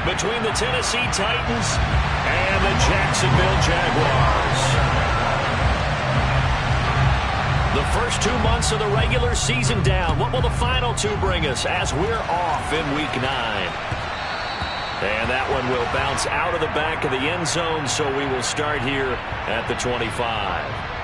between the Tennessee Titans and the Jacksonville Jaguars. The first 2 months of the regular season down. What will the final 2 bring us as we're off in Week 9? And that one will bounce out of the back of the end zone, so we will start here at the 25.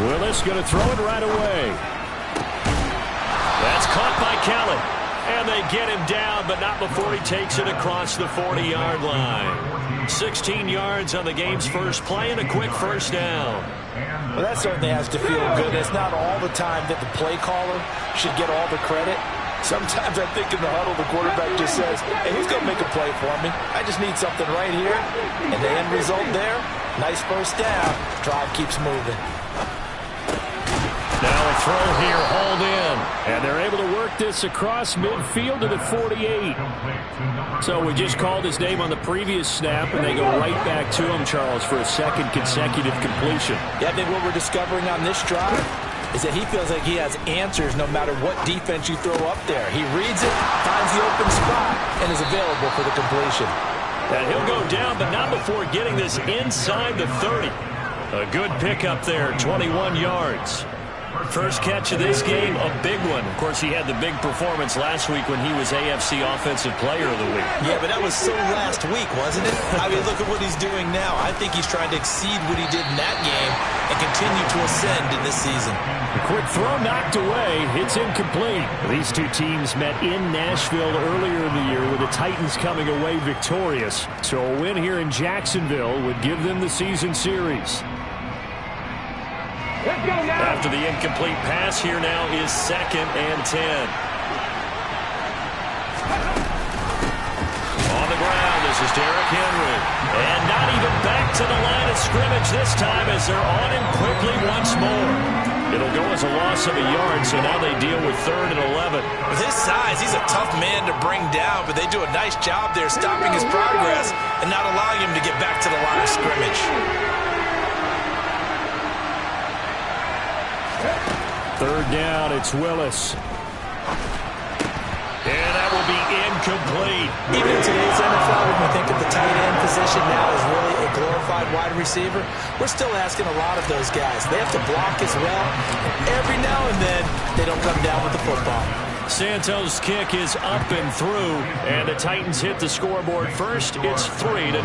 Willis going to throw it right away. That's caught by Kellen. And they get him down, but not before he takes it across the 40-yard line. 16 yards on the game's first play and a quick first down. Well, that certainly has to feel good. It's not all the time that the play caller should get all the credit. Sometimes I think in the huddle, the quarterback just says, hey, who's going to make a play for me? I just need something right here. And the end result there, nice first down. Drive keeps moving. Now a throw here, hauled in. And they're able to work this across midfield to the 48. So we just called his name on the previous snap, and they go right back to him, Charles, for a second consecutive completion. Yeah, I think what we're discovering on this drive is that he feels like he has answers no matter what defense you throw up there. He reads it, finds the open spot, and is available for the completion. And he'll go down, but not before getting this inside the 30. A good pickup there, 21 yards. First catch of this game, a big one. Of course, he had the big performance last week when he was AFC Offensive Player of the Week. Yeah, but that was so last week, wasn't it? I mean, look at what he's doing now. I think he's trying to exceed what he did in that game and continue to ascend in this season. A quick throw knocked away. It's incomplete. These two teams met in Nashville earlier in the year with the Titans coming away victorious. So a win here in Jacksonville would give them the season series. After the incomplete pass, here now is 2nd and 10. On the ground, this is Derrick Henry. And not even back to the line of scrimmage this time as they're on him quickly once more. It'll go as a loss of a yard, so now they deal with 3rd and 11. With his size, he's a tough man to bring down, but they do a nice job there stopping his progress and not allowing him to get back to the line of scrimmage. 3rd down, it's Willis. And that will be incomplete. Even in today's NFL, when we think of the tight end position now as really a glorified wide receiver, we're still asking a lot of those guys. They have to block as well. Every now and then, they don't come down with the football. Santos' kick is up and through, and the Titans hit the scoreboard first. It's 3-0.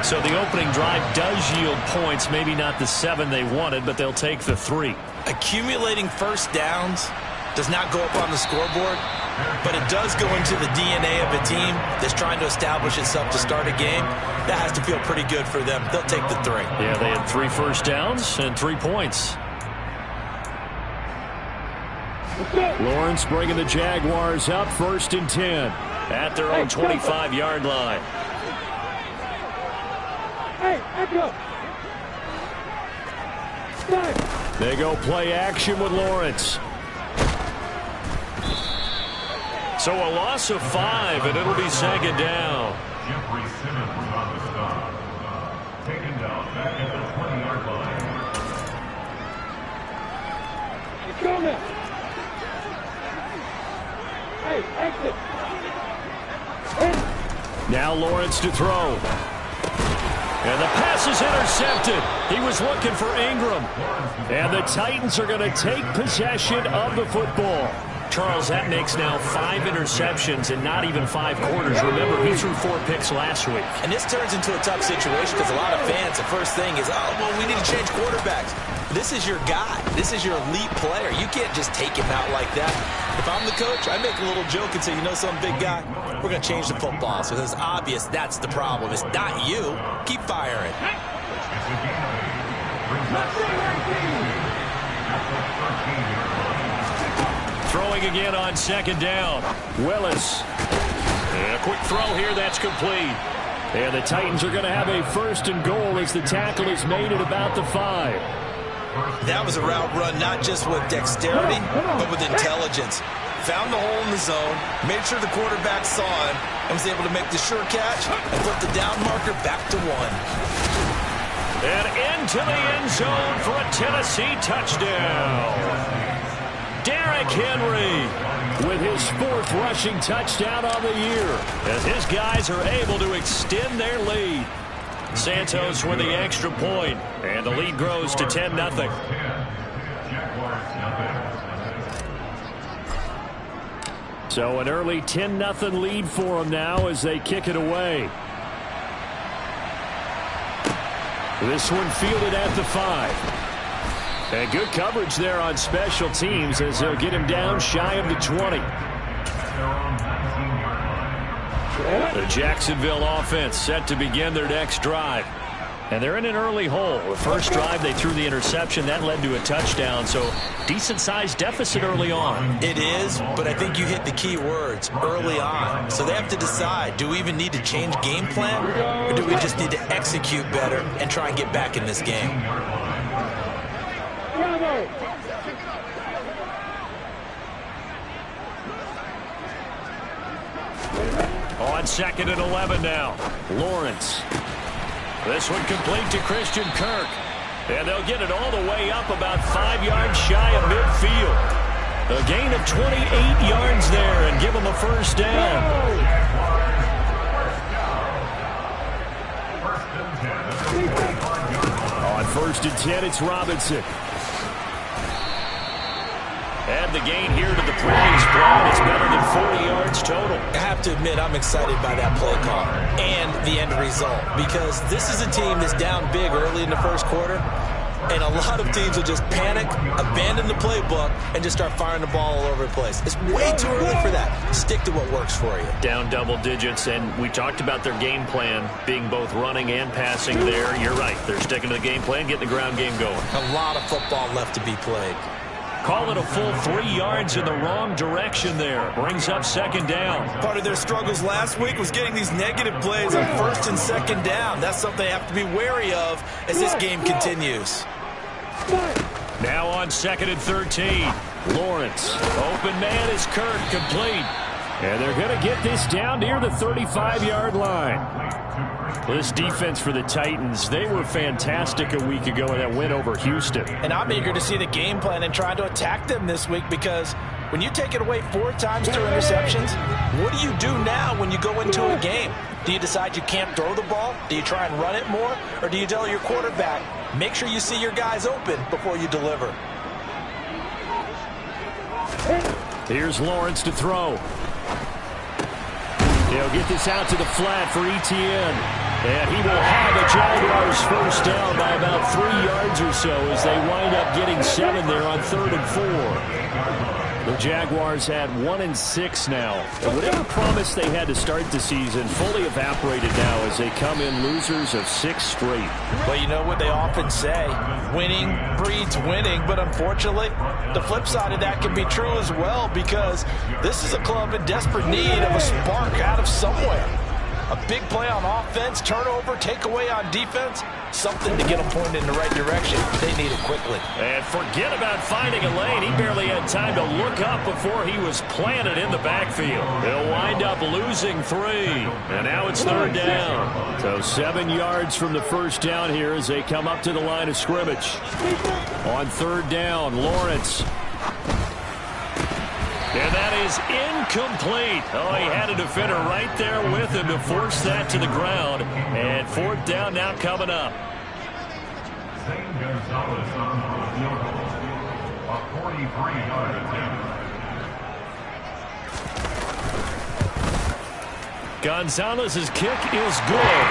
So the opening drive does yield points, maybe not the 7 they wanted, but they'll take the 3. Accumulating first downs does not go up on the scoreboard, but it does go into the DNA of a team that's trying to establish itself to start a game. That has to feel pretty good for them. They'll take the 3. Yeah, they had 3 first downs and 3 points. Lawrence bringing the Jaguars up 1st and 10 at their own 25-yard line. They go play action with Lawrence. So a loss of 5, and it'll be 2nd down. Taken down back at the 20-yard line. Now Lawrence to throw. And the pass is intercepted. He was looking for Ingram. And the Titans are going to take possession of the football. Charles, that makes now 5 interceptions in not even 5 quarters. Remember, he threw 4 picks last week. And this turns into a tough situation because a lot of fans, the first thing is, oh, well, we need to change quarterbacks. This is your guy. This is your elite player. You can't just take him out like that. If I'm the coach, I make a little joke and say, you know some big guy, we're going to change the football. So it's obvious that's the problem. It's not you. Keep firing. Throwing again on 2nd down. Willis. And a quick throw here, that's complete. And the Titans are going to have a 1st and goal as the tackle is made at about the 5. That was a route run not just with dexterity, but with intelligence. Found the hole in the zone, made sure the quarterback saw him, and was able to make the sure catch and put the down marker back to 1. And into the end zone for a Tennessee touchdown. Derrick Henry with his 4th rushing touchdown on the year as his guys are able to extend their lead. Santos with the extra point, and the lead grows to 10-0. So an early 10-0 lead for them now as they kick it away. This one fielded at the 5. And good coverage there on special teams as they'll get him down shy of the 20. The Jacksonville offense set to begin their next drive. And they're in an early hole. The first drive, they threw the interception. That led to a touchdown. So decent-sized deficit early on. It is, but I think you hit the key words, early on. So they have to decide, do we even need to change game plan? Or do we just need to execute better and try and get back in this game? On 2nd and 11 now. Lawrence. This one complete to Christian Kirk. And they'll get it all the way up about 5 yards shy of midfield. A gain of 28 yards there and give them a 1st down. On 1st and 10, it's Robinson. And the gain here to the previous play is better than 40 yards total. I have to admit, I'm excited by that play call and the end result, because this is a team that's down big early in the 1st quarter, and a lot of teams will just panic, abandon the playbook, and just start firing the ball all over the place. It's way too early for that. Stick to what works for you. Down double digits, and we talked about their game plan being both running and passing there. You're right. They're sticking to the game plan, getting the ground game going. A lot of football left to be played. Call it a full 3 yards in the wrong direction there. Brings up 2nd down. Part of their struggles last week was getting these negative plays on 1st and 2nd down. That's something they have to be wary of as this game continues. Now on 2nd and 13. Lawrence. Open man is Kirk, complete. And they're going to get this down near the 35-yard line. This defense for the Titans, they were fantastic a week ago in that win over Houston. And I'm eager to see the game plan and try to attack them this week, because when you take it away 4 times through interceptions, what do you do now when you go into a game? Do you decide you can't throw the ball? Do you try and run it more? Or do you tell your quarterback, make sure you see your guys open before you deliver? Here's Lawrence to throw. He'll get this out to the flat for Etienne. And he will have the Jaguars 1st down by about 3 yards or so as they wind up getting 7 there on 3rd and 4. The Jaguars had 1-6 now. And whatever promise they had to start the season fully evaporated now as they come in losers of 6 straight. Well, you know what they often say, winning breeds winning, but unfortunately, the flip side of that can be true as well, because this is a club in desperate need of a spark out of somewhere. A big play on offense, turnover, takeaway on defense, something to get them pointed in the right direction. They need it quickly. And forget about finding a lane. He barely had time to look up before he was planted in the backfield. They'll wind up losing 3. And now it's 3rd down. So 7 yards from the 1st down here as they come up to the line of scrimmage. On 3rd down, Lawrence. And that is incomplete. Oh, he had a defender right there with him to force that to the ground. And 4th down now coming up. Gonzalez's kick is good.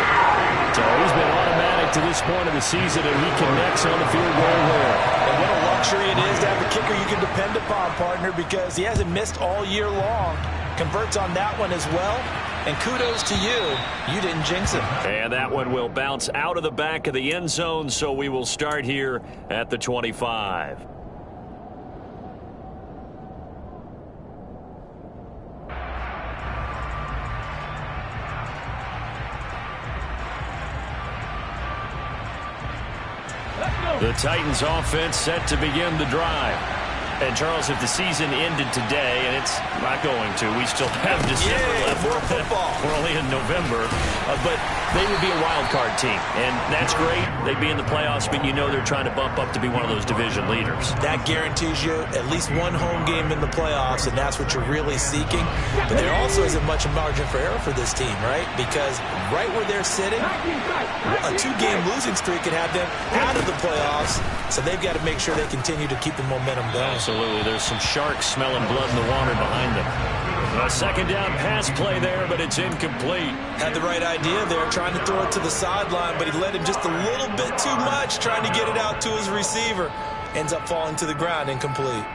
So he's been automatic to this point of the season, and he connects on the field goal there. And what a luxury it is to have a kicker you can depend upon, partner, because he hasn't missed all year long. Converts on that one as well. And kudos to you. You didn't jinx him. And that one will bounce out of the back of the end zone, so we will start here at the 25. The Titans offense set to begin the drive. And, Charles, if the season ended today, and it's not going to, we still have December left. More football. We're only in November. But they would be a wild card team. And that's great. They'd be in the playoffs, but you know they're trying to bump up to be one of those division leaders. That guarantees you at least one home game in the playoffs, and that's what you're really seeking. But there also isn't much margin for error for this team, right? Because right where they're sitting, a 2-game losing streak could have them out of the playoffs. So they've got to make sure they continue to keep the momentum going. Absolutely. There's some sharks smelling blood in the water behind them. A second down pass play there, but it's incomplete. Had the right idea there, trying to throw it to the sideline, but he led him just a little bit too much, trying to get it out to his receiver. Ends up falling to the ground, incomplete.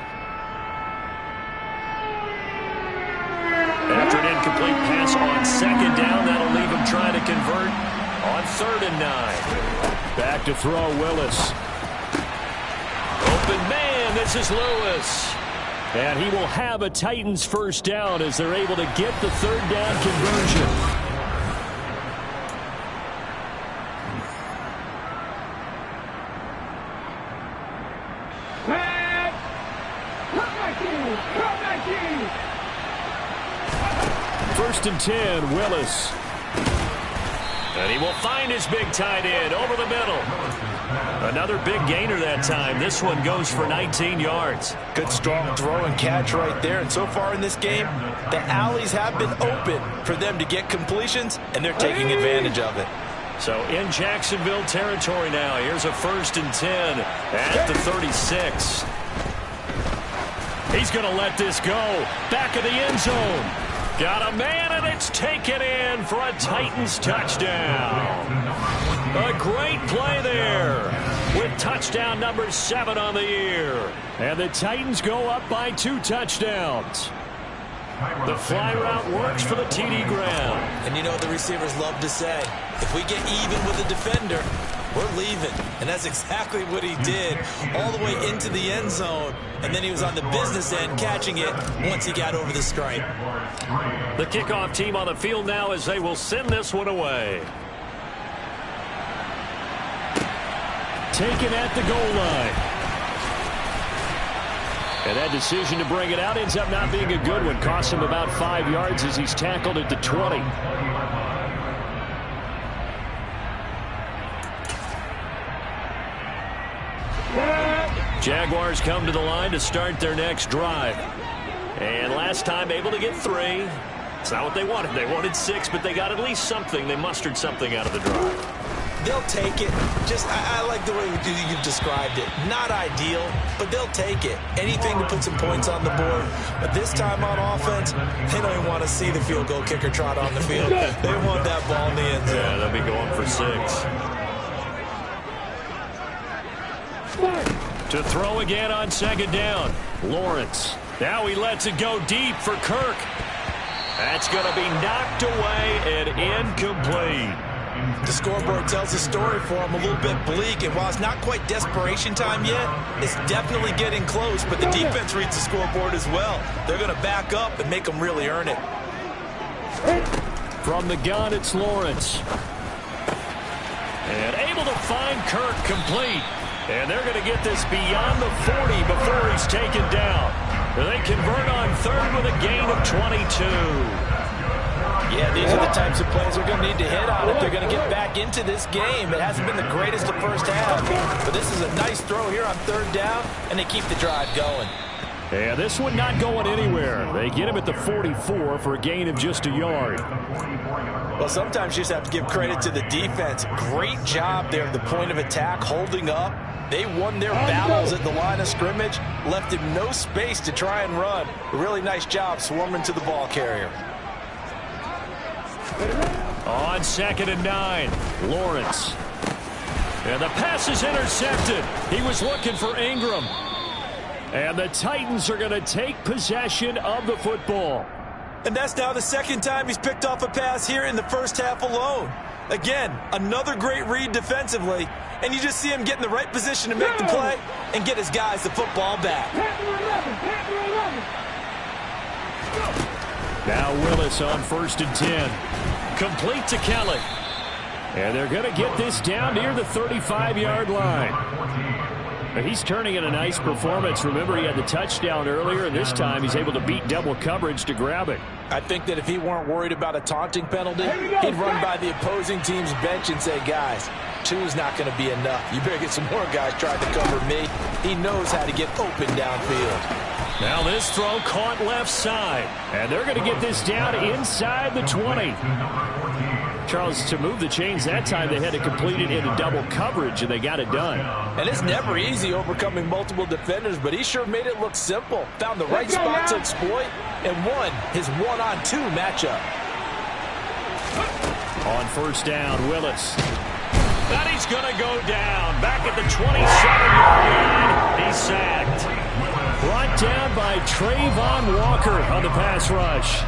After an incomplete pass on second down, that'll leave him trying to convert on 3rd and 9. Back to throw, Willis. Open man, this is Lewis. And he will have a Titans first down as they're able to get the 3rd down conversion. First and 10, Willis. And he will find his big tight end over the middle. Another big gainer that time. This one goes for 19 yards. Good strong throw and catch right there. And so far in this game, the alleys have been open for them to get completions, and they're taking advantage of it. So in Jacksonville territory now. Here's a 1st and 10 at the 36. He's going to let this go. Back of the end zone. Got a man, and it's taken in for a Titans touchdown. A great play there with touchdown number 7 on the year. And the Titans go up by 2 touchdowns. The fly route works for the TD ground. And you know what the receivers love to say? If we get even with the defender, we're leaving. And that's exactly what he did all the way into the end zone. And then he was on the business end catching it once he got over the stripe. The kickoff team on the field now as they will send this one away. Taken at the goal line. And that decision to bring it out ends up not being a good one. Costs him about 5 yards as he's tackled at the 20. Jaguars come to the line to start their next drive. And last time able to get 3. It's not what they wanted. They wanted 6, but they got at least something. They mustered something out of the drive. They'll take it. I like the way you've described it. Not ideal, but they'll take it. Anything to put some points on the board. But this time on offense, they don't even want to see the field goal kicker trot on the field. They want that ball in the end zone. Yeah, they'll be going for 6. To throw again on second down. Lawrence. Now he lets it go deep for Kirk. That's going to be knocked away and incomplete. The scoreboard tells the story for him, a little bit bleak, and while it's not quite desperation time yet, it's definitely getting close, but the defense reads the scoreboard as well. They're going to back up and make them really earn it. From the gun, it's Lawrence. And able to find Kirk complete. And they're going to get this beyond the 40 before he's taken down. They convert on 3rd with a gain of 22. Yeah, these are the types of plays they're going to need to hit on if they're going to get back into this game. It hasn't been the greatest of first half, but this is a nice throw here on 3rd down, and they keep the drive going. Yeah, this one not going anywhere. They get him at the 44 for a gain of just a yard. Well, sometimes you just have to give credit to the defense. Great job there at the point of attack, holding up. They won their battles at the line of scrimmage, left him no space to try and run. A really nice job swarming to the ball carrier. On 2nd and 9, Lawrence. And the pass is intercepted. He was looking for Ingram. And the Titans are going to take possession of the football. And that's now the 2nd time he's picked off a pass here in the first half alone. Again, another great read defensively. And you just see him get in the right position to make the play and get his guys the football back. Now Willis on 1st and 10. Complete to Kelly. And they're going to get this down near the 35-yard line. He's turning in a nice performance. Remember, he had the touchdown earlier, and this time he's able to beat double coverage to grab it. I think that if he weren't worried about a taunting penalty, he'd run by the opposing team's bench and say, guys, 2 is not going to be enough. You better get some more guys trying to cover me. He knows how to get open downfield. Now this throw caught left side, and they're going to get this down inside the 20. Charles, to move the chains that time, they had to complete it into double coverage, and they got it done. And it's never easy overcoming multiple defenders, but he sure made it look simple. Found the right spot to exploit and won his 1-on-2 matchup. On first down, Willis. And he's going to go down. Back at the 27-yard line, he's sacked. Brought down by Trayvon Walker on the pass rush.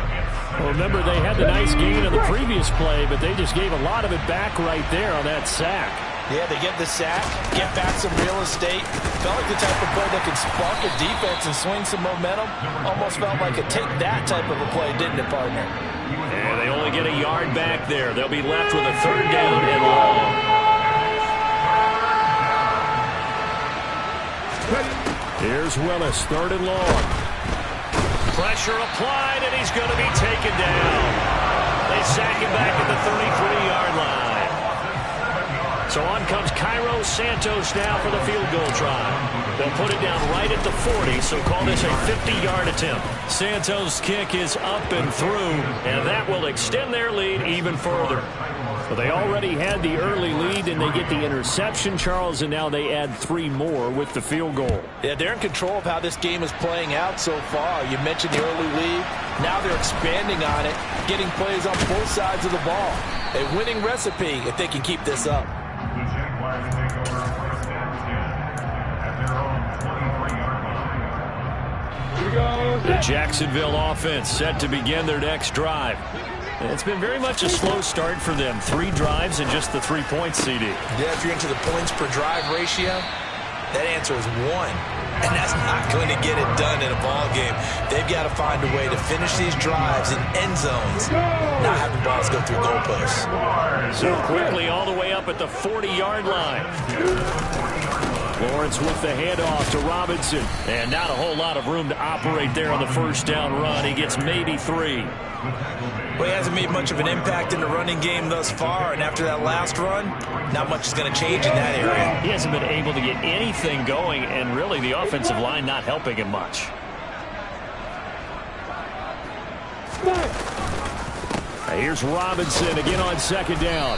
Well, remember, they had the nice gain on the previous play, but they just gave a lot of it back right there on that sack. Yeah, they get the sack, get back some real estate. Felt like the type of play that can spark a defense and swing some momentum. Almost felt like a take that type of a play, didn't it, partner? And they only get a yard back there. They'll be left with a third down and long. Here's Willis, third and long. Pressure applied, and he's going to be taken down. They sack him back at the 33-yard line. So on comes Cairo Santos now for the field goal try. They'll put it down right at the 40, so call this a 50-yard attempt. Santos' kick is up and through, and that will extend their lead even further. Well, they already had the early lead, and they get the interception, Charles, and now they add 3 more with the field goal. Yeah, they're in control of how this game is playing out so far. You mentioned the early lead. Now they're expanding on it, getting plays on both sides of the ball. A winning recipe if they can keep this up. The Jaguars take over first and 10 at their own 23-yard line. The Jacksonville offense set to begin their next drive. It's been very much a slow start for them. 3 drives and just the 3 points, CD. Yeah, if you're into the points per drive ratio, that answer is 1. And that's not going to get it done in a ball game. They've got to find a way to finish these drives in end zones, not having balls go through goalposts. So quickly all the way up at the 40-yard line. Lawrence with the handoff to Robinson. And not a whole lot of room to operate there on the first down run. He gets maybe 3. Well, he hasn't made much of an impact in the running game thus far, and after that last run, not much is going to change in that area. He hasn't been able to get anything going, and really the offensive line not helping him much. Here's Robinson again on second down.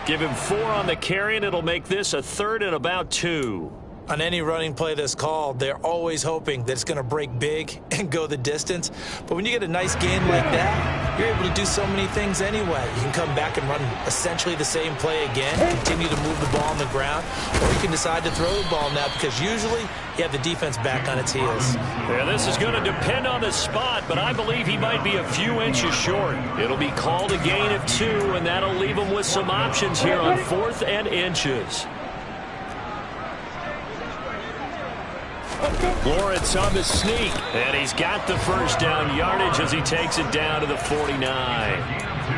Give him 4 on the carry, and it'll make this a third and about 2. On any running play that's called, they're always hoping that it's going to break big and go the distance. But when you get a nice gain like that, you're able to do so many things anyway. You can come back and run essentially the same play again, continue to move the ball on the ground, or you can decide to throw the ball now because usually you have the defense back on its heels. Yeah, this is going to depend on the spot, but I believe he might be a few inches short. It'll be called a gain of 2, and that'll leave him with some options here on 4th and inches. Lawrence on the sneak, and he's got the first down yardage as he takes it down to the 49.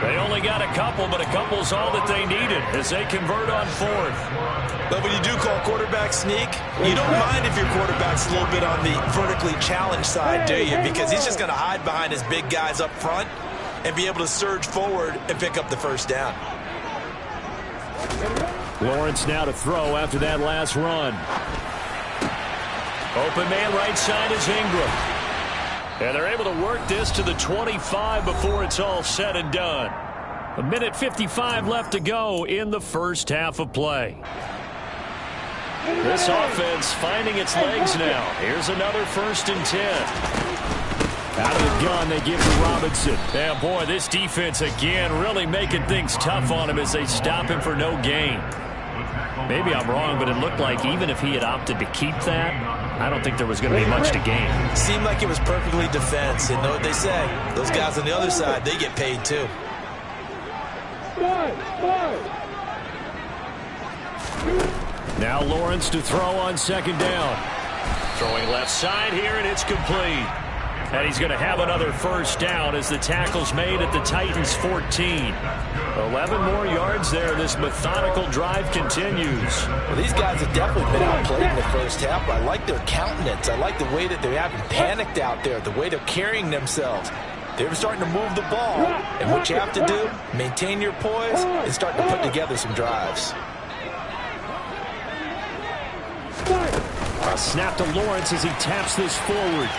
They only got a couple, but a couple's all that they needed as they convert on 4th. But when you do call quarterback sneak, you don't mind if your quarterback's a little bit on the vertically challenged side, do you? Because he's just going to hide behind his big guys up front and be able to surge forward and pick up the first down. Lawrence now to throw after that last run. Open man right side is Ingram. And they're able to work this to the 25 before it's all said and done. 1:55 left to go in the first half of play. This offense finding its legs now. Here's another 1st and 10. Out of the gun, they give to Robinson. Yeah, boy, this defense again really making things tough on him as they stop him for no gain. Maybe I'm wrong, but it looked like even if he had opted to keep that, I don't think there was going to be much to gain. Seemed like it was perfectly defense. And know what they say? Those guys on the other side, they get paid too. Now Lawrence to throw on second down. Throwing left side here, and it's complete. And he's going to have another first down as the tackle's made at the Titans' 14. 11 more yards there. This methodical drive continues. Well, these guys have definitely been outplayed in the first half. I like their countenance. I like the way that they haven't panicked out there, the way they're carrying themselves. They're starting to move the ball. And what you have to do, maintain your poise and start to put together some drives. A snap to Lawrence as he taps this forward.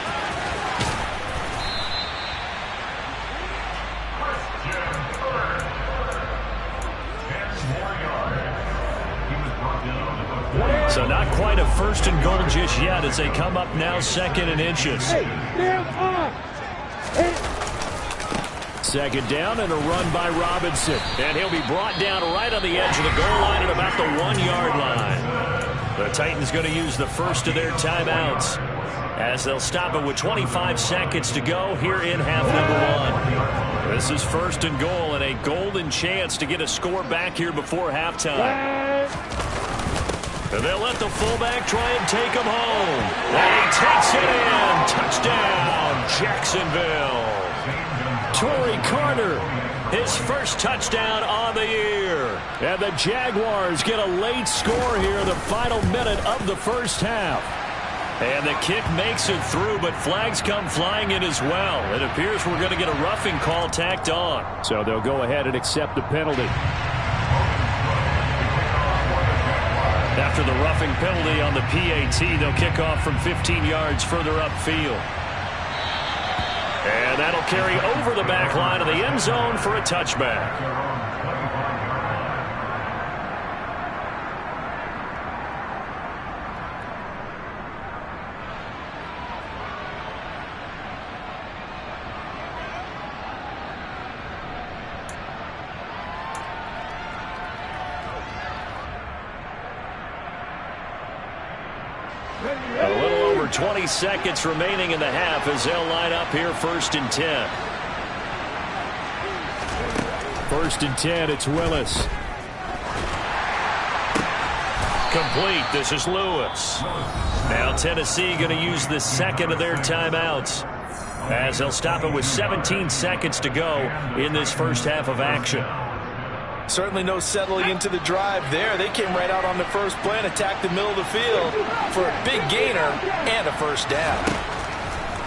So not quite a first and goal just yet as they come up now 2nd and inches. Second down and a run by Robinson. And he'll be brought down right on the edge of the goal line at about the 1-yard line. The Titans going to use the first of their timeouts as they'll stop it with 25 seconds to go here in half number 1. This is 1st and goal and a golden chance to get a score back here before halftime. And they'll let the fullback try and take him home. And he takes it in. Touchdown, Jacksonville. Torrey Carter, his first touchdown on the year. And the Jaguars get a late score here in the final minute of the first half. And the kick makes it through, but flags come flying in as well. It appears we're going to get a roughing call tacked on. So they'll go ahead and accept the penalty. After the roughing penalty on the PAT, they'll kick off from 15 yards further upfield. And that'll carry over the back line of the end zone for a touchback. A little over 20 seconds remaining in the half as they'll line up here 1st and 10. 1st and 10, it's Willis. Complete, this is Lewis. Now Tennessee going to use the second of their timeouts as they'll stop it with 17 seconds to go in this first half of action. Certainly no settling into the drive there. They came right out on the first play and attacked the middle of the field for a big gainer and a first down.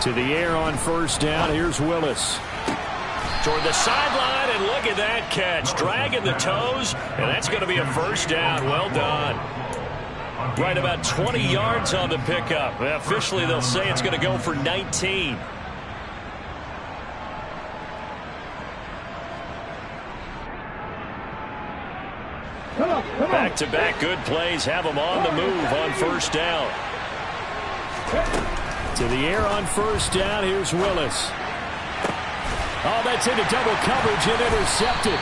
To the air on first down, here's Willis. Toward the sideline, and look at that catch. Dragging the toes, and that's going to be a first down. Well done. Right about 20 yards on the pickup. Officially, they'll say it's going to go for 19. Back-to-back good plays have them on the move on first down. To the air on first down, here's Willis. Oh, that's into double coverage and intercepted.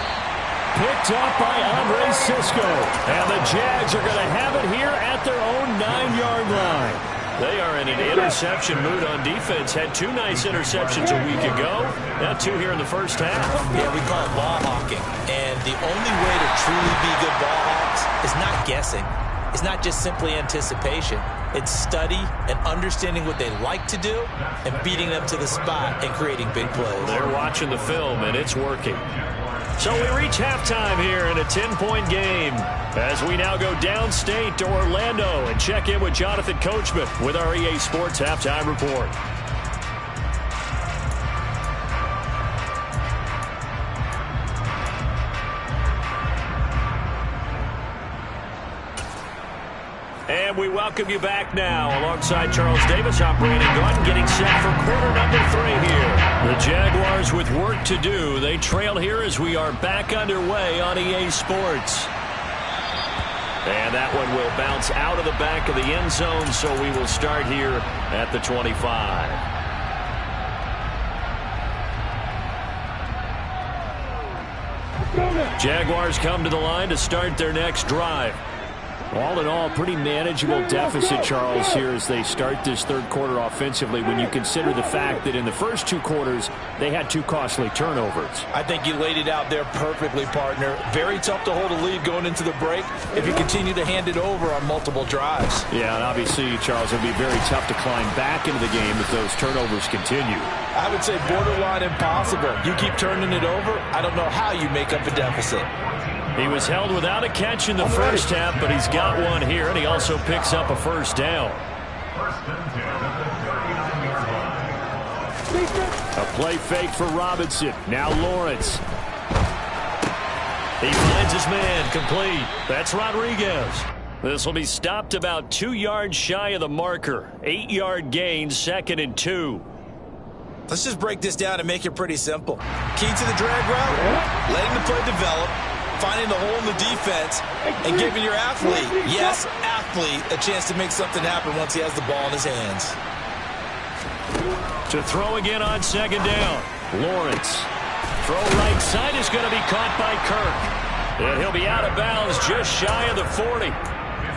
Picked up by Andre Sisco. And the Jags are going to have it here at their own 9-yard line. They are in an interception mood on defense. Had 2 nice interceptions a week ago. Now 2 here in the first half. Yeah, we call it ball hawking. And the only way to truly be good ball hawks is not guessing. It's not just simply anticipation. It's study and understanding what they like to do and beating them to the spot and creating big plays. They're watching the film, and it's working. So we reach halftime here in a 10-point game as we now go downstate to Orlando and check in with Jonathan Coachman with our EA Sports Halftime Report. And we welcome you back now. Alongside Charles Davis, I'm Brandon Gaudin getting set for quarter number 3 here. The Jaguars with work to do. They trail here as we are back underway on EA Sports. And that one will bounce out of the back of the end zone, so we will start here at the 25. Jaguars come to the line to start their next drive. All in all, pretty manageable deficit, Charles, here as they start this third quarter offensively when you consider the fact that in the first two quarters, they had two costly turnovers. I think you laid it out there perfectly, partner. Very tough to hold a lead going into the break if you continue to hand it over on multiple drives. Yeah, and obviously, Charles, it would be very tough to climb back into the game if those turnovers continue. I would say borderline impossible. You keep turning it over, I don't know how you make up a deficit. He was held without a catch in the first half, but he's got one here, and he also picks up a first down. A play fake for Robinson. Now Lawrence. He finds his man, complete. That's Rodriguez. This will be stopped about 2 yards shy of the marker. 8-yard gain, 2nd and 2. Let's just break this down and make it pretty simple. Key to the drag route, letting the play develop, finding the hole in the defense, and giving your athlete, yes, athlete, a chance to make something happen once he has the ball in his hands. To throw again on 2nd down. Lawrence. Throw right side is going to be caught by Kirk. And he'll be out of bounds just shy of the 40.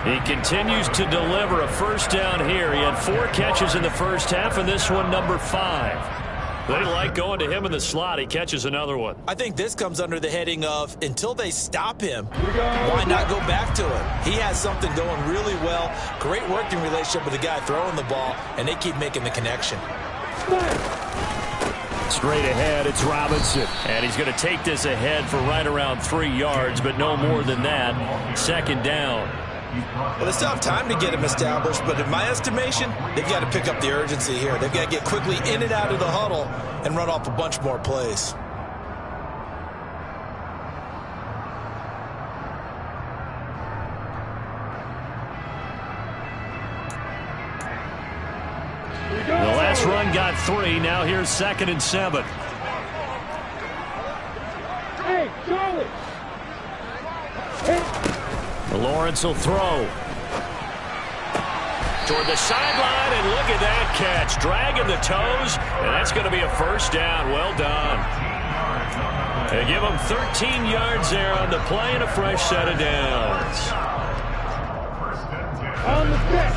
He continues to deliver a first down here. He had 4 catches in the first half, and this one number 5. They like going to him in the slot. He catches another one. I think this comes under the heading of until they stop him, why not go back to him? He has something going really well. Great working relationship with the guy throwing the ball, and they keep making the connection. Straight ahead, it's Robinson. And he's going to take this ahead for right around 3 yards, but no more than that. 2nd down. Well, they still have time to get him established, but in my estimation, they've got to pick up the urgency here. They've got to get quickly in and out of the huddle and run off a bunch more plays. The last run got 3. Now here's 2nd and 7. Hey, Charlie! Lawrence will throw. Toward the sideline, and look at that catch. Dragging the toes, and that's going to be a first down. Well done. They give him 13 yards there on the play and a fresh set of downs. On the pitch!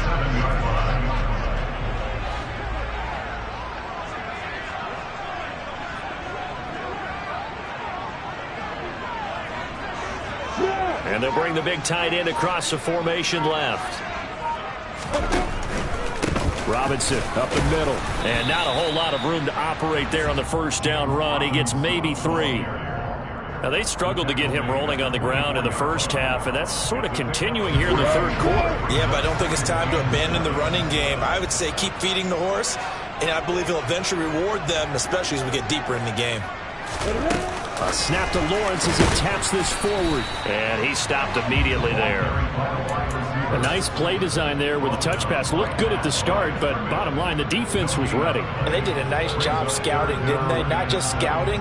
And they'll bring the big tight end across the formation left. Robinson up the middle. And not a whole lot of room to operate there on the first down run. He gets maybe 3. Now, they struggled to get him rolling on the ground in the first half, and that's sort of continuing here in the third quarter. Yeah, but I don't think it's time to abandon the running game. I would say keep feeding the horse, and I believe he'll eventually reward them, especially as we get deeper in the game. A snap to Lawrence as he taps this forward. And he stopped immediately there. A nice play design there with the touch pass. Looked good at the start, but bottom line, the defense was ready. And they did a nice job scouting, didn't they? Not just scouting,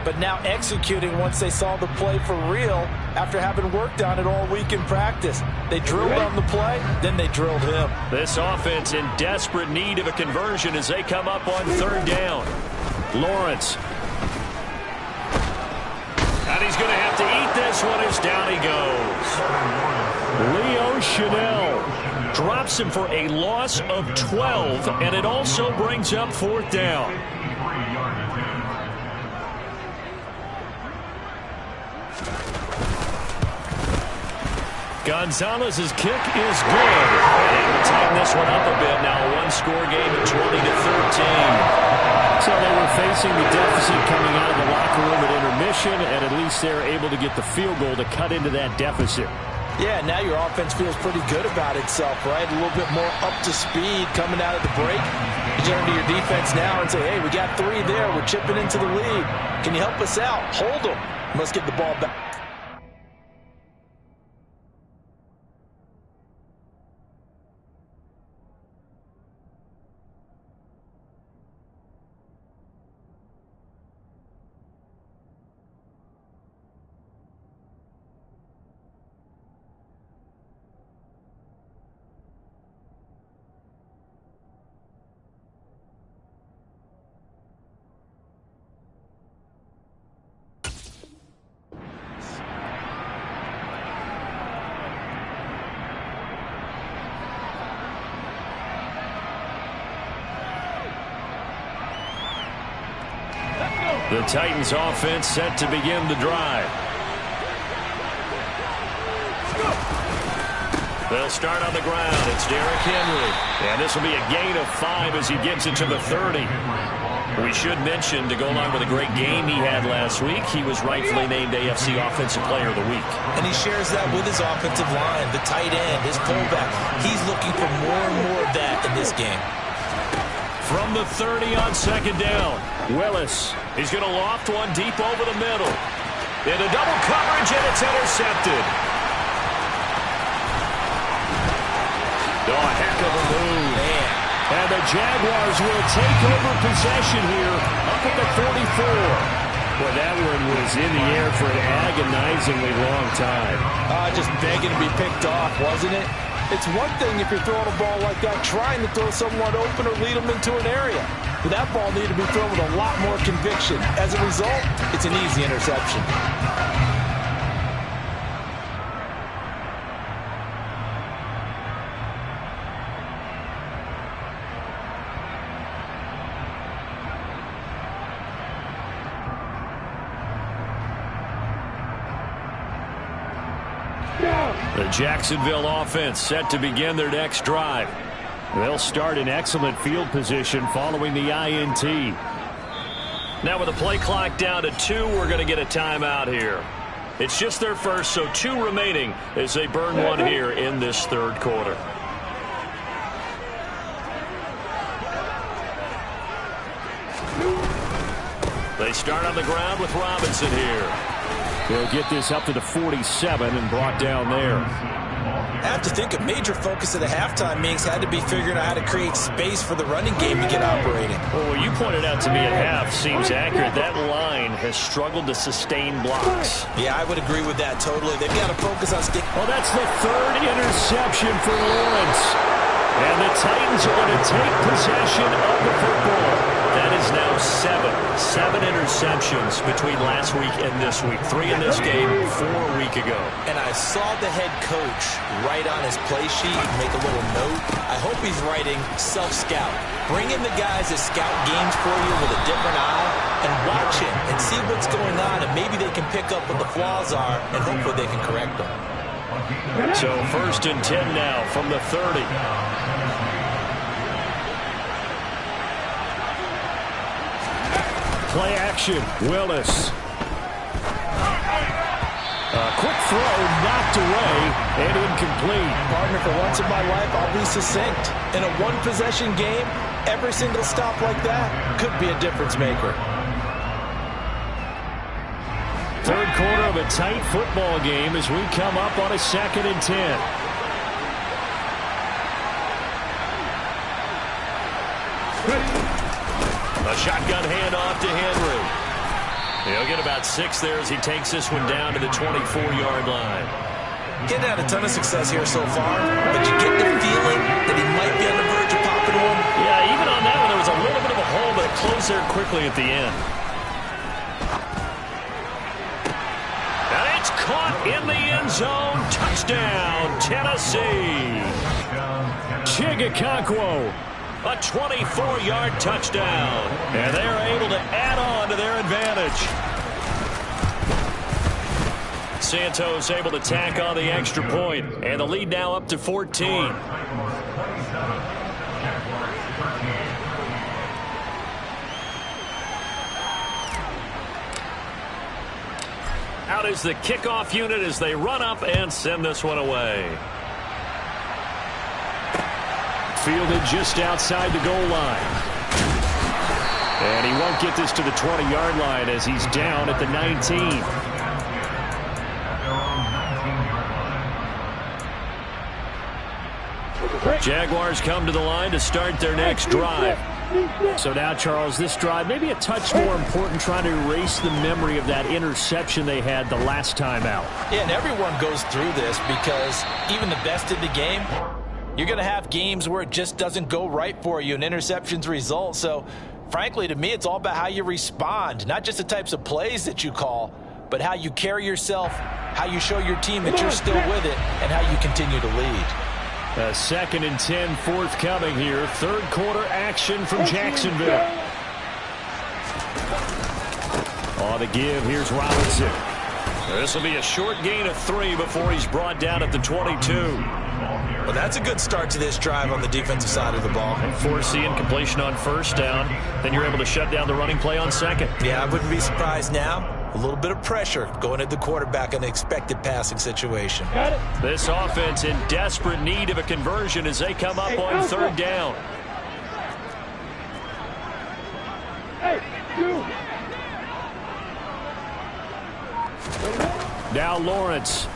but now executing once they saw the play for real after having worked on it all week in practice. They drilled on the play, then they drilled him. This offense in desperate need of a conversion as they come up on 3rd down. Lawrence. And he's going to have to eat this one as down he goes. Leo Chanel drops him for a loss of 12, and it also brings up 4th down. Gonzalez's kick is good. And we'll tighten this one up a bit now. A one-score game at 20-13. So they were facing the deficit coming out of the locker room at intermission, and at least they're able to get the field goal to cut into that deficit. Yeah, now your offense feels pretty good about itself, right? A little bit more up to speed coming out of the break. You turn to your defense now and say, hey, we got 3 there. We're chipping into the lead. Can you help us out? Hold them. Let's get the ball back. The Titans offense set to begin the drive. They'll start on the ground. It's Derrick Henry. And this will be a gain of 5 as he gets it to the 30. We should mention, to go along with a great game he had last week, he was rightfully named AFC Offensive Player of the Week. And he shares that with his offensive line, the tight end, his fullback. He's looking for more and more of that in this game. From the 30 on second down, Willis. He's going to loft one deep over the middle. Into double coverage, and it's intercepted. Oh, a heck of a move. Man. And the Jaguars will take over possession here up at the 44. Well, that one was in the air for an agonizingly long time. Just begging to be picked off, wasn't it? It's one thing if you're throwing a ball like that, trying to throw someone open or lead them into an area. But that ball needed to be thrown with a lot more conviction. As a result, it's an easy interception. The Jacksonville offense set to begin their next drive. They'll start in excellent field position following the INT. Now with the play clock down to 2, we're going to get a timeout here. It's just their first, so 2 remaining as they burn one here in this third quarter. They start on the ground with Robinson here. They'll get this up to the 47 and brought down there. I have to think a major focus of the halftime meetings had to be figuring out how to create space for the running game to get operating. Well, what you pointed out to me at half seems accurate. That line has struggled to sustain blocks. Yeah, I would agree with that totally. They've got to focus on sticking. Well, that's the 3rd interception for Lawrence. And the Titans are going to take possession of the football. That is now 7 interceptions between last week and this week. 3 in this game, 4 a week ago. And I saw the head coach write on his play sheet, make a little note. I hope he's writing self-scout. Bring in the guys that scout games for you with a different eye and watch it and see what's going on, and maybe they can pick up what the flaws are, and hopefully they can correct them. So 1st and 10 now from the 30. Play action, Willis. A quick throw knocked away and incomplete. Partner, for once in my life, I'll be succinct. In a one-possession game, every single stop like that could be a difference maker. Third quarter of a tight football game as we come up on a 2nd and 10. A shotgun handoff to Henry. He'll get about 6 there as he takes this one down to the 24-yard line. Getting had a ton of success here so far, but you get the feeling that he might be on the verge of popping one. Yeah, even on that one, there was a little bit of a hole, but it closed there quickly at the end. And it's caught in the end zone. Touchdown, Tennessee. Chigakonkwo. A 24-yard touchdown. And they're able to add on to their advantage. Santos able to tack on the extra point, and the lead now up to 14. Out is the kickoff unit as they run up and send this one away. Fielded just outside the goal line. And he won't get this to the 20-yard line as he's down at the 19. Jaguars come to the line to start their next drive. So now, Charles, this drive maybe a touch more important, trying to erase the memory of that interception they had the last time out. Yeah, and everyone goes through this because even the best in the game, you're going to have games where it just doesn't go right for you and interceptions result. So, frankly, to me, it's all about how you respond, not just the types of plays that you call, but how you carry yourself, how you show your team that you're still with it, and how you continue to lead. A 2nd and 10 forthcoming here. Third quarter action from Jacksonville. On the give, here's Robinson. This will be a short gain of 3 before he's brought down at the 22. Well, that's a good start to this drive on the defensive side of the ball. And forcing incompletion on first down. Then you're able to shut down the running play on second. Yeah, I wouldn't be surprised now. A little bit of pressure going at the quarterback in an expected passing situation. This offense in desperate need of a conversion as they come up on third down. Now Lawrence.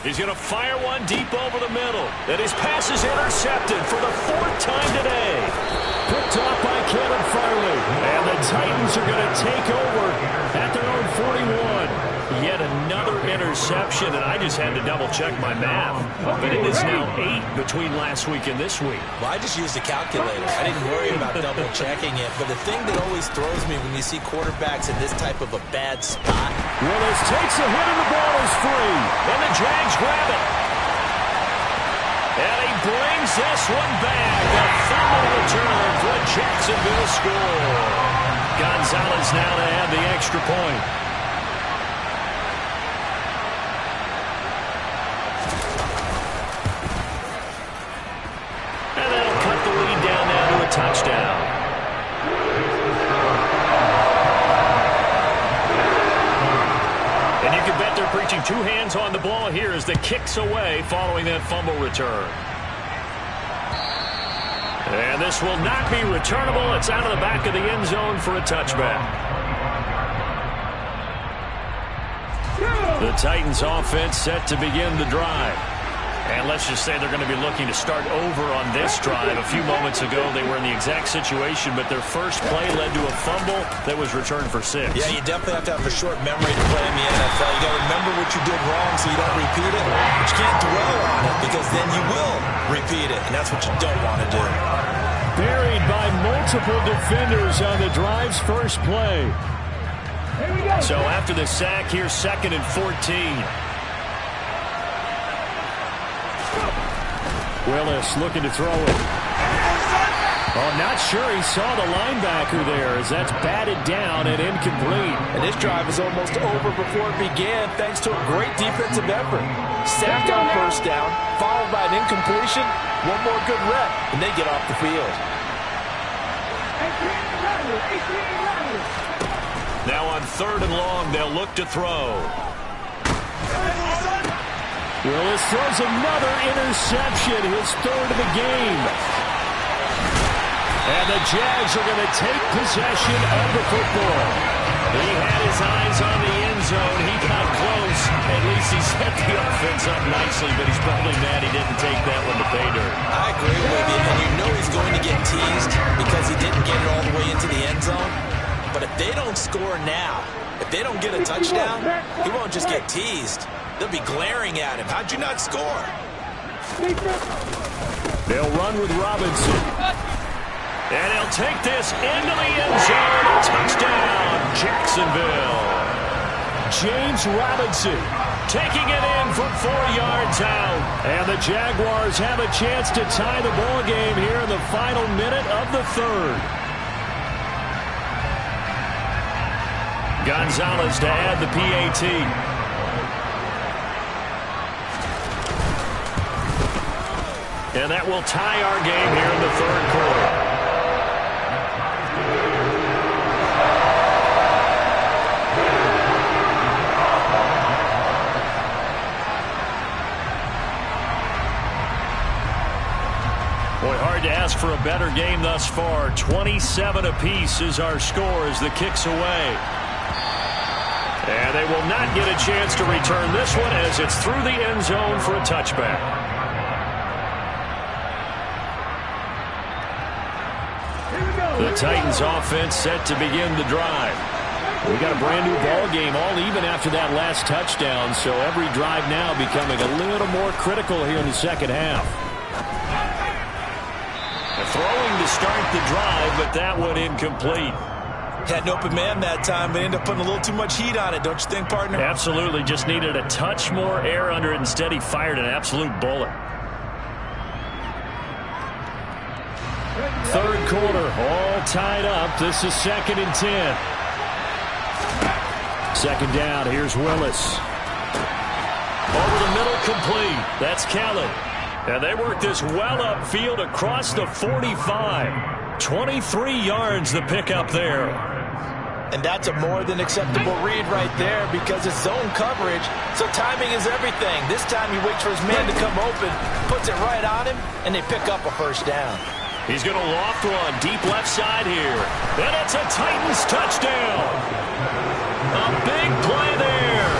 He's going to fire one deep over the middle. And his pass is intercepted for the 4th time today. Picked off by Kevin Farley. And the Titans are going to take over at their own 41. Yet another interception, and I just had to double-check my math. But it is now 8 between last week and this week. Well, I just used a calculator. I didn't worry about double-checking it. But the thing that always throws me when you see quarterbacks in this type of a bad spot. Willis takes a hit and the ball is free. And the Jags grab it. And he brings this one back. A fumble return for a Jacksonville score. Gonzalez now to add the extra point. And that'll cut the lead down now to a touchdown. And you can bet they're preaching 2 hands on the ball here as the kick's away following that fumble return. And this will not be returnable. It's out of the back of the end zone for a touchback. The Titans offense set to begin the drive. And let's just say they're going to be looking to start over on this drive. A few moments ago, they were in the exact situation, but their first play led to a fumble that was returned for 6. Yeah, you definitely have to have a short memory to play in the NFL. You got to remember what you did wrong so you don't repeat it. But you can't dwell on it because then you will repeat it, and that's what you don't want to do. Buried by multiple defenders on the drive's first play. So after the sack, here's 2nd and 14. Willis looking to throw it. Oh, not sure he saw the linebacker there as that's batted down and incomplete. And this drive is almost over before it began thanks to a great defensive effort. Sacked on first down, followed by an incompletion. One more good rep, and they get off the field. Now on 3rd and long, they'll look to throw. Willis throws another interception, his 3rd of the game. And the Jags are going to take possession of the football. He had his eyes on the end zone. He got close. At least he set the offense up nicely, but he's probably mad he didn't take that one to pay dirt. I agree with you, and you know he's going to get teased because he didn't get it all the way into the end zone. But if they don't score now, if they don't get a touchdown, he won't just get teased. They'll be glaring at him. How'd you not score? They'll run with Robinson. And he'll take this into the end zone. Touchdown, Jacksonville. James Robinson taking it in from 4 yards out. And the Jaguars have a chance to tie the ball game here in the final minute of the 3rd. Gonzalez to add the PAT. And that will tie our game here in the 3rd quarter. Boy, hard to ask for a better game thus far. 27 apiece is our score as the kick's away. And they will not get a chance to return this one as it's through the end zone for a touchback. The Titans offense set to begin the drive. We got a brand new ball game, all even after that last touchdown, so every drive now becoming a little more critical here in the second half. Throwing to start the drive, but that one incomplete. Had an open man that time, but ended up putting a little too much heat on it, don't you think, partner? Absolutely, just needed a touch more air under it. Instead, he fired an absolute bullet. 3rd quarter, all tied up. This is 2nd and 10. Second down, here's Willis. Over the middle, complete. That's Kelly. And they work this well upfield across the 45. 23 yards the pick up there. And that's a more than acceptable read right there because it's zone coverage, so timing is everything. This time he waits for his man to come open, puts it right on him, and they pick up a first down. He's going to loft one deep left side here. And it's a Titans touchdown. A big play there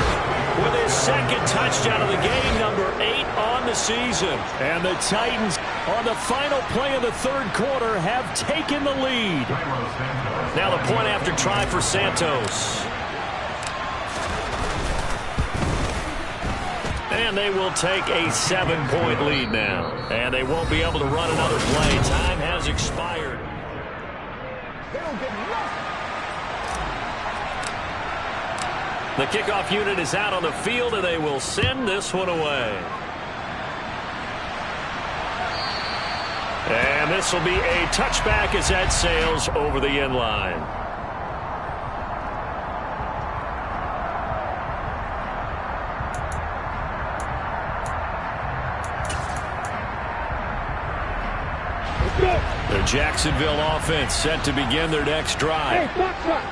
with his second touchdown of the game, number 8 on the season. And the Titans, on the final play of the third quarter, have taken the lead. Now the point after try for Santos. And they will take a 7-point lead now. And they won't be able to run another play. Time has expired. The kickoff unit is out on the field, and they will send this one away. And this will be a touchback as that sails over the end line. The Jacksonville offense set to begin their next drive.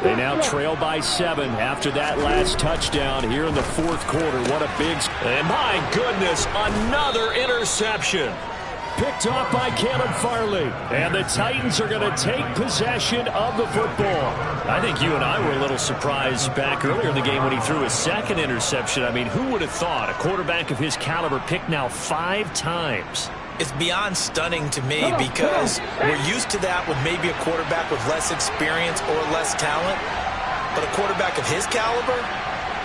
They now trail by 7 after that last touchdown here in the fourth quarter. What a big... And my goodness, another interception. Picked off by Caleb Farley. And the Titans are going to take possession of the football. I think you and I were a little surprised back earlier in the game when he threw his second interception. I mean, who would have thought a quarterback of his caliber picked now 5 times? It's beyond stunning to me because we're used to that with maybe a quarterback with less experience or less talent. But a quarterback of his caliber,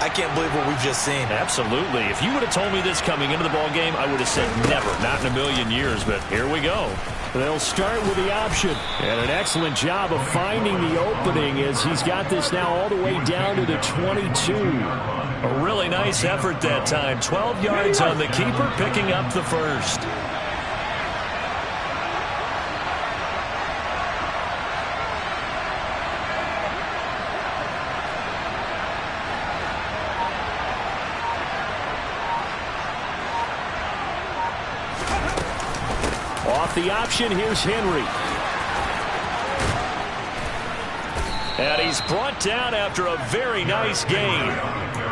I can't believe what we've just seen. Absolutely. If you would have told me this coming into the ball game, I would have said never, not in a million years. But here we go. They'll start with the option. And an excellent job of finding the opening as he's got this now all the way down to the 22. A really nice effort that time. 12 yards on the keeper, picking up the first. Off the option, here's Henry. And he's brought down after a very nice gain.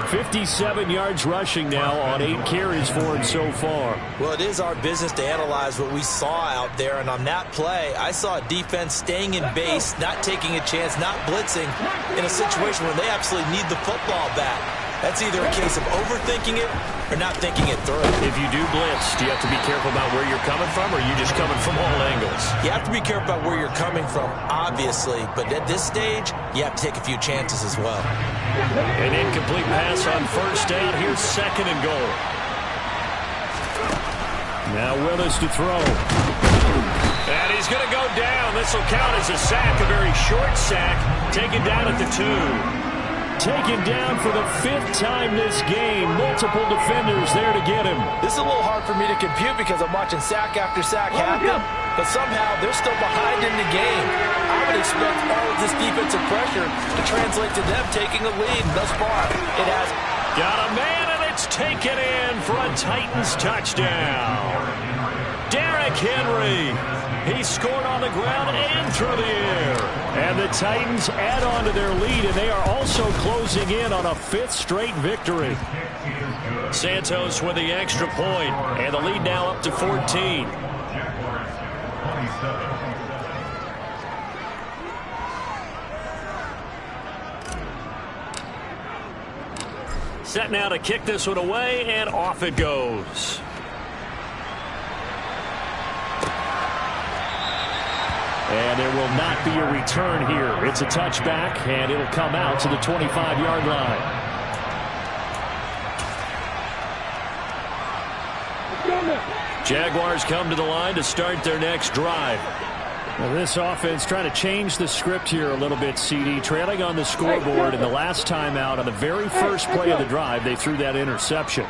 57 yards rushing now on 8 carries for him so far. Well, it is our business to analyze what we saw out there. And on that play, I saw a defense staying in base, not taking a chance, not blitzing in a situation where they absolutely need the football back. That's either a case of overthinking it or not thinking it through. If you do blitz, do you have to be careful about where you're coming from, or are you just coming from all angles? You have to be careful about where you're coming from, obviously. But at this stage, you have to take a few chances as well. An incomplete pass on first down. Here's 2nd and goal. Now Willis to throw. And he's going to go down. This will count as a sack, a very short sack. Taken down at the 2. Taken down for the 5th time this game. Multiple defenders there to get him. This is a little hard for me to compute because I'm watching sack after sack happen, but somehow they're still behind in the game. I would expect all of this defensive pressure to translate to them taking a lead. Thus far, it has. Got a man, and it's taken in for a Titans touchdown. Derrick Henry. He scored on the ground and through the air. And the Titans add on to their lead, and they are also closing in on a 5th straight victory. Santos with the extra point, and the lead now up to 14. Set now to kick this one away, and off it goes. And there will not be a return here. It's a touchback, and it'll come out to the 25-yard line. Jaguars come to the line to start their next drive. Now this offense trying to change the script here a little bit, CD. Trailing on the scoreboard, and the last time out on the very first play of the drive, they threw that interception.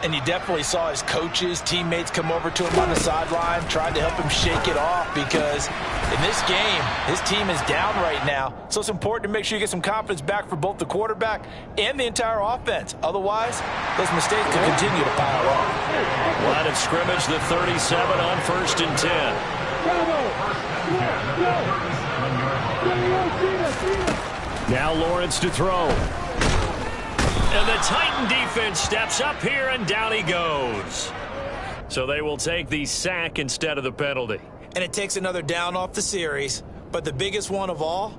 And you definitely saw his coaches, teammates come over to him on the sideline, trying to help him shake it off because in this game, his team is down right now. So it's important to make sure you get some confidence back for both the quarterback and the entire offense. Otherwise, those mistakes could continue to pile up. Line of scrimmage, the 37 on 1st and 10. Now Lawrence to throw. And the Titan defense steps up here, and down he goes. So they will take the sack instead of the penalty. And it takes another down off the series. But the biggest one of all,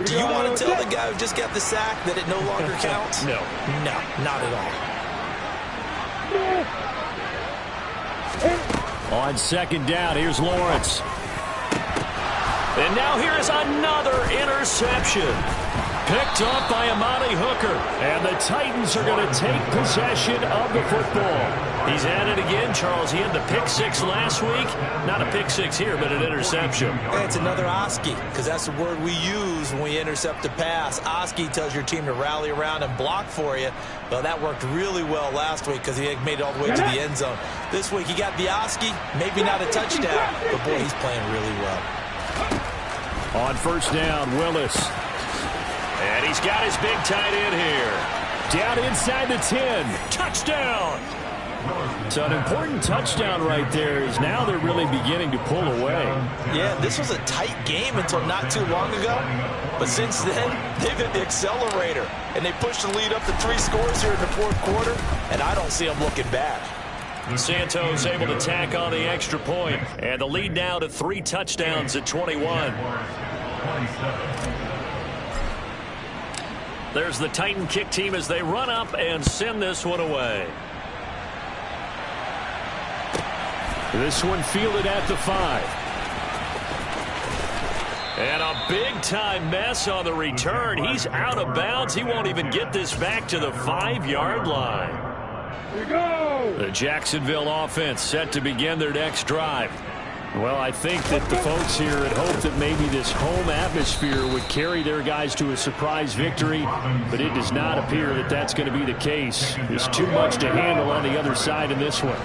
do you want to tell the guy who just got the sack that it no longer counts? No. No, not at all. On 2nd down, here's Lawrence. And now here is another interception. Picked off by Amani Hooker. And the Titans are going to take possession of the football. He's at it again, Charles. He had the pick 6 last week. Not a pick 6 here, but an interception. It's another Oski, because that's the word we use when we intercept a pass. Oski tells your team to rally around and block for you. Well, that worked really well last week because he made it all the way to the end zone. This week he got the Oski, maybe not a touchdown, but boy, he's playing really well. On 1st down, Willis. And he's got his big tight end here. Down inside the 10. Touchdown! So an important touchdown right there is now they're really beginning to pull away. Yeah, this was a tight game until not too long ago. But since then, they've hit the accelerator. And they pushed the lead up to 3 scores here in the 4th quarter. And I don't see them looking back. Santos able to tack on the extra point. And the lead now to 3 touchdowns at 21. There's the Titan kick team as they run up and send this one away. This one fielded at the 5. And a big-time mess on the return. He's out of bounds. He won't even get this back to the 5-yard line. Here we go. The Jacksonville offense set to begin their next drive. Well, I think that the folks here had hoped that maybe this home atmosphere would carry their guys to a surprise victory, but it does not appear that that's going to be the case. There's too much to handle on the other side in this one.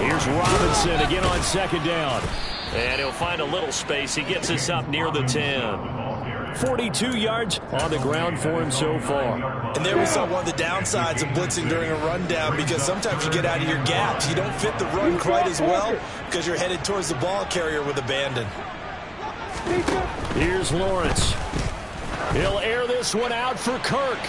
Here's Robinson again on 2nd down. And he'll find a little space. He gets us up near the 10. 42 yards on the ground for him so far. And there we saw one of the downsides of blitzing during a rundown, because sometimes you get out of your gaps. You don't fit the run quite as well because you're headed towards the ball carrier with abandon. Here's Lawrence. He'll air this one out for Kirk.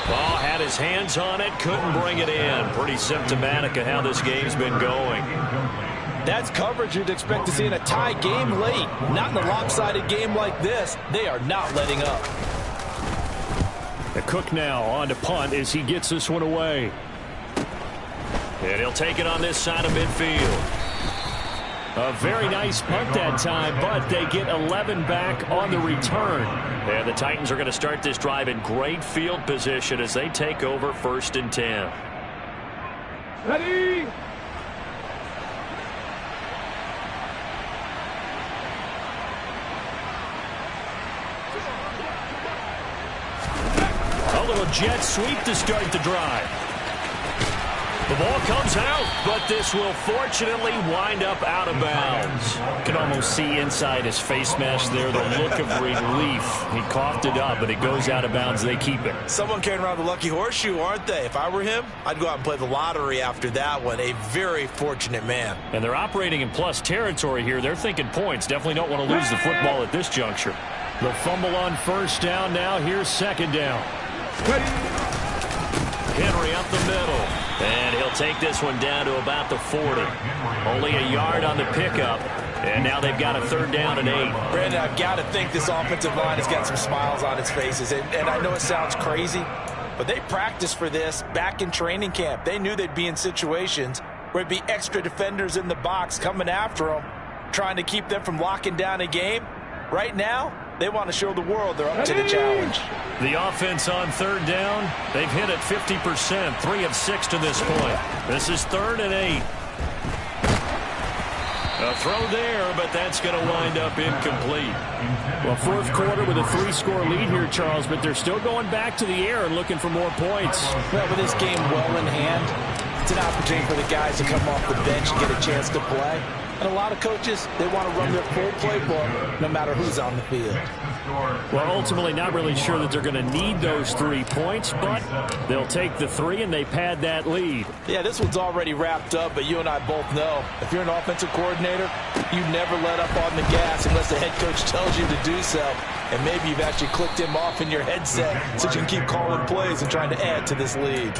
Ball had his hands on it, couldn't bring it in. Pretty symptomatic of how this game's been going. That's coverage you'd expect to see in a tie game late. Not in a lopsided game like this. They are not letting up. The Cook now on to punt as he gets this one away. And he'll take it on this side of midfield. A very nice punt that time, but they get 11 back on the return. And the Titans are going to start this drive in great field position as they take over 1st and 10. Ready? A little jet sweep to start the drive. The ball comes out, but this will fortunately wind up out of bounds. You can almost see inside his face mask there the look of relief. He coughed it up, but it goes out of bounds. They keep it. Someone carrying around the lucky horseshoe, aren't they? If I were him, I'd go out and play the lottery after that one. A very fortunate man. And they're operating in plus territory here. They're thinking points. Definitely don't want to lose the football at this juncture. The fumble on 1st down now. Here's 2nd down. Henry up the middle. And he'll take this one down to about the 40. Only a yard on the pickup. And now they've got a 3rd down and 8. Brandon, I've got to think this offensive line has got some smiles on its faces. And I know it sounds crazy, but they practiced for this back in training camp. They knew they'd be in situations where it'd be extra defenders in the box coming after them, trying to keep them from locking down a game. Right now, they want to show the world they're up to the challenge. The offense on 3rd down, they've hit it 50%, 3 of 6 to this point. This is 3rd and 8. A throw there, but that's going to wind up incomplete. Well, fourth quarter with a 3-score lead here, Charles, but they're still going back to the air and looking for more points. Well, with this game well in hand, it's an opportunity for the guys to come off the bench and get a chance to play. And a lot of coaches, they want to run their full playbook no matter who's on the field. Well, ultimately not really sure that they're going to need those 3 points, but they'll take the 3 and they pad that lead. Yeah, this one's already wrapped up, but you and I both know if you're an offensive coordinator, you never let up on the gas unless the head coach tells you to do so. And maybe you've actually clicked him off in your headset so you can keep calling plays and trying to add to this lead.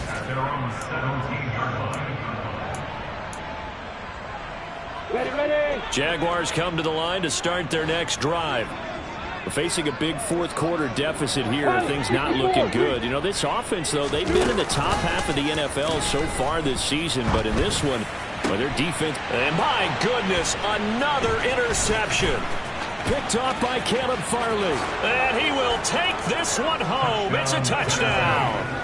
Ready. Jaguars come to the line to start their next drive. We're facing a big fourth quarter deficit here. Things not looking good. You know, this offense, though, they've been in the top half of the NFL so far this season. But in this one, well, their defense. And my goodness, another interception. Picked off by Caleb Farley. And he will take this one home. It's a touchdown.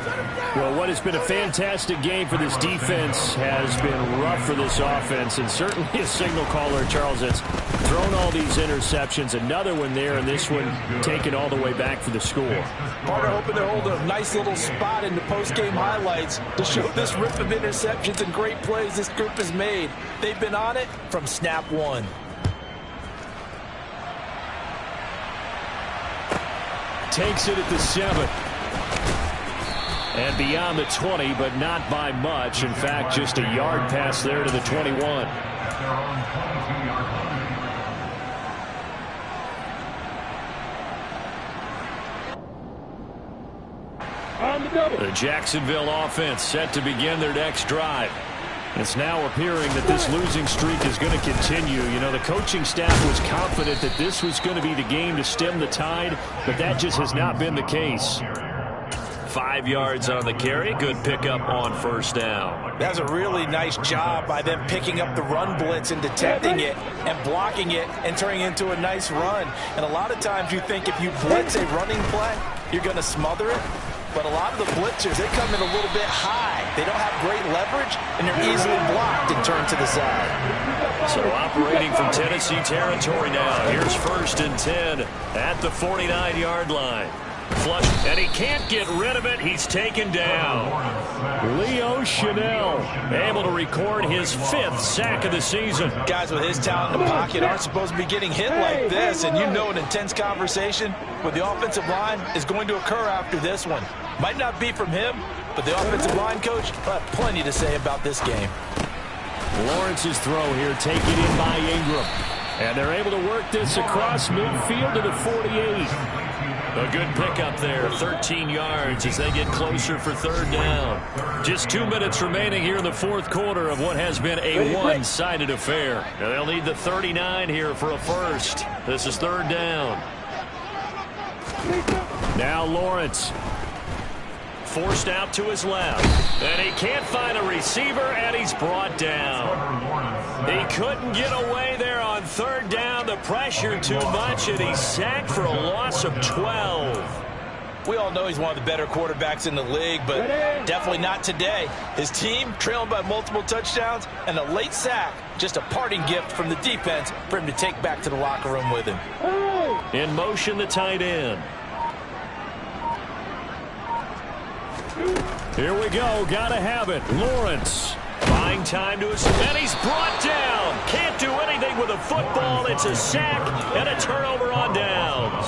Well, what has been a fantastic game for this defense has been rough for this offense, and certainly a signal caller, Charles, that's thrown all these interceptions. Another one there, and this one taken all the way back for the score. Part of hoping to hold a nice little spot in the post-game highlights to show this rip of interceptions and great plays this group has made. They've been on it from snap one. Takes it at the 7. And beyond the 20, but not by much. In fact, just a yard pass there to the 21. The Jacksonville offense set to begin their next drive. It's now appearing that this losing streak is going to continue. You know, the coaching staff was confident that this was going to be the game to stem the tide, but that just has not been the case. 5 yards on the carry. Good pickup on first down. That's a really nice job by them picking up the run blitz and detecting it and blocking it and turning it into a nice run. And a lot of times you think if you blitz a running play, you're going to smother it. But a lot of the blitzers, they come in a little bit high. They don't have great leverage, and they're easily blocked and turned to the side. So operating from Tennessee territory now. Here's 1st and 10 at the 49-yard line. Flush, and he can't get rid of it. He's taken down. Leo Chanel able to record his 5th sack of the season. Guys with his talent in the pocket aren't supposed to be getting hit like this, and you know an intense conversation with the offensive line is going to occur after this one. Might not be from him, but the offensive line coach will have plenty to say about this game. Lawrence's throw here taken in by Ingram. And they're able to work this across midfield to the 48. A good pickup there, 13 yards as they get closer for 3rd down. Just 2 minutes remaining here in the fourth quarter of what has been a one-sided affair. And they'll need the 39 here for a first. This is 3rd down. Now Lawrence. Forced out to his left. And he can't find a receiver, and he's brought down. He couldn't get away there on 3rd down. The pressure too much, and he's sacked for a loss of 12. We all know he's one of the better quarterbacks in the league, but definitely not today. His team trailing by multiple touchdowns, and a late sack, just a parting gift from the defense for him to take back to the locker room with him. In motion, the tight end. Here we go. Gotta have it. Lawrence buying time to his, and he's brought down. Can't do anything with a football. It's a sack and a turnover on downs.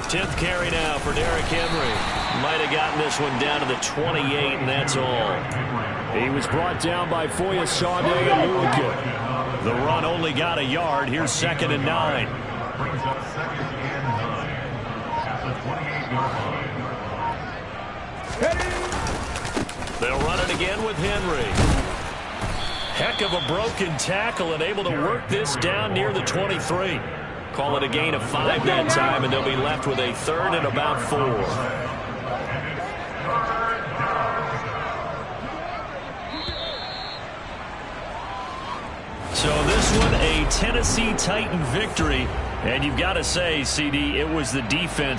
10th carry now for Derrick Henry. Might have gotten this one down to the 28, and that's all. He was brought down by Foyesade and Luka. The run only got a yard. Here's 2nd and 9. Brings up 2nd and 9 at the 28-yard line. They'll run it again with Henry. Heck of a broken tackle and able to work this down near the 23. Call it a gain of 5 that time, and they'll be left with a 3rd and about 4. So this one, a Tennessee Titan victory. And you've got to say, CD, it was the defense